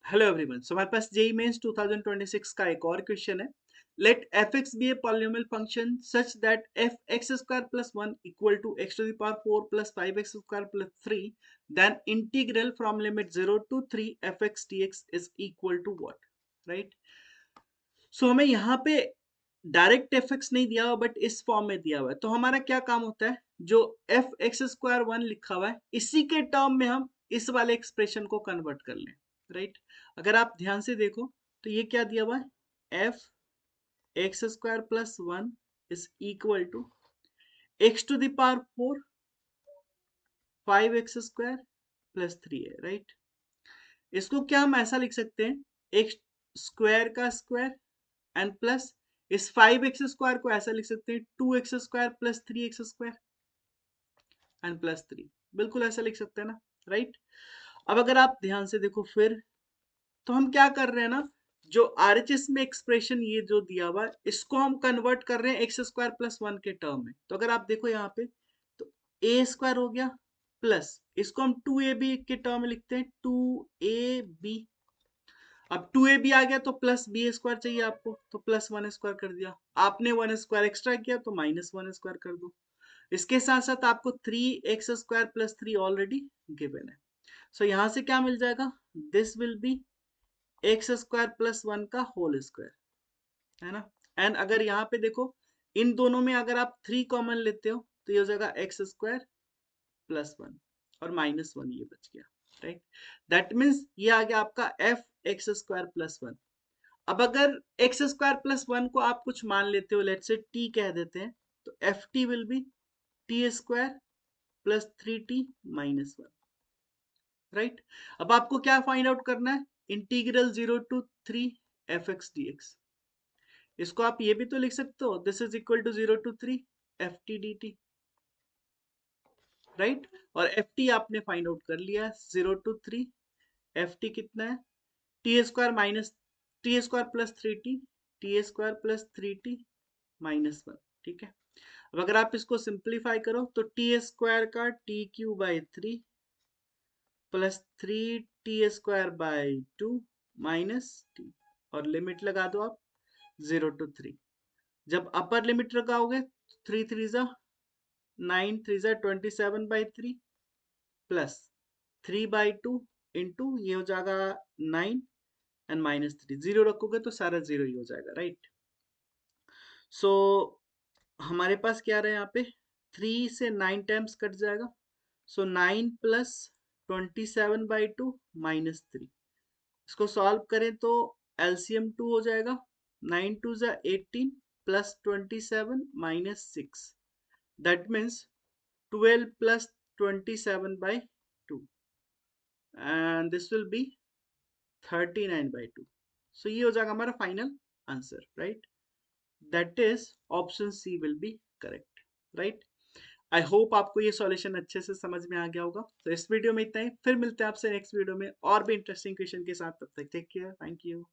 Hello everyone, सो हमारे पास JEE mains 2026 का एक और क्वेश्चन है। Let f x be a polynomial function such that f x square plus 1 equal to x to the power 4 plus 5 x square plus 3, then integral from limit 0 to 3 f x d x is equal to what, right. So हमें यहाँ पे direct F x नहीं दिया हुआ but इस form में दिया हुआ है, तो हमारा क्या काम होता है, जो एफ एक्स स्क्वायर 1 लिखा हुआ है इसी के टर्म में हम इस वाले एक्सप्रेशन को कन्वर्ट कर लें, राइट। अगर आप ध्यान से देखो तो ये क्या दिया हुआ है, f x square plus 1 is equal to x to the power 4 5 x square plus 3 है, राइट। इसको क्या हम ऐसा लिख सकते हैं, एक्स स्क्वायर का स्क्वायर एंड प्लस इस 5 एक्स स्क्वायर को ऐसा लिख सकते हैं 2 x square plus 3 x square and plus 3, बिल्कुल ऐसा लिख सकते हैं ना, राइट। अब अगर आप ध्यान से देखो फिर, तो हम क्या कर रहे हैं ना, जो आरएचएस में एक्सप्रेशन ये जो दिया हुआ है इसको हम कन्वर्ट कर रहे हैं एक्स स्क्वायर प्लस 1 के टर्म में। तो अगर आप देखो यहाँ पे, तो ए स्क्वायर हो गया प्लस इसको हम 2ab के टर्म में लिखते हैं 2ab। अब 2ab आ गया तो प्लस बी स्क्वायर चाहिए आपको, तो प्लस 1 स्क्वायर कर दिया। आपने 1 स्क्वायर एक्स्ट्रा किया तो माइनस 1 स्क्वायर कर दो। इसके साथ साथ आपको 3 x square plus 3 already given है। सो यहाँ से क्या मिल जाएगा, this will B x square plus 1 का होल स्क्वायर, है ना। एंड अगर यहाँ पे देखो, इन दोनों में अगर आप 3 कॉमन लेते हो तो ये हो जाएगा एक्स स्क्वायर प्लस 1 और माइनस 1 ये बच गया, राइट। दैट मीन्स ये आ गया आपका एफ एक्स स्क्वायर प्लस 1। अब अगर एक्स स्क्वायर प्लस 1 को आप कुछ मान लेते हो, लेट से टी कह देते हैं, तो f t will be t square plus 3t minus 1, right. अब आपको क्या फाइंड आउट करना है, integral 0 to 3 f x d x. इसको आप ये भी तो लिख सकते हो, this is equal to 0 to 3 f t d t, right. और एफ टी आपने फाइंड आउट कर लिया, 0 to 3 एफ टी कितना है, t square minus t square plus 3t, T square plus 3t minus 1, ठीक है। अब अगर आप इसको सिंप्लीफाई करो तो टी स्क्वायर का T Q by 3 plus 3t square by 2 minus T, और लिमिट लगा दो आप 0 to 3। जब अपर लिमिट लगाओगे 3 3 जा 9, 3 जा 27/3 प्लस 3/2 इंटू ये हो जाएगा 9 एंड माइनस 3, जीरो रखोगे तो सारा जीरो ही हो जाएगा, राइट। सो हमारे पास क्या रहा है यहाँ पे, 3 से 9 टाइम्स कट जाएगा, सो 9 प्लस 27/2 माइनस 3। इसको सॉल्व करें तो एलसीएम 2 हो जाएगा, 9 2 जा 18 plus 27 minus 6, that means 12 plus 27/2 and this will be 39/2। So ये हो जाएगा हमारा final answer, right. That is option C will be correct, right. I hope आपको ये सॉल्यूशन अच्छे से समझ में आ गया होगा। तो इस वीडियो में इतना ही, फिर मिलते हैं आपसे नेक्स्ट वीडियो में और भी इंटरेस्टिंग क्वेश्चन के साथ। तब तक टेक केयर, थैंक यू।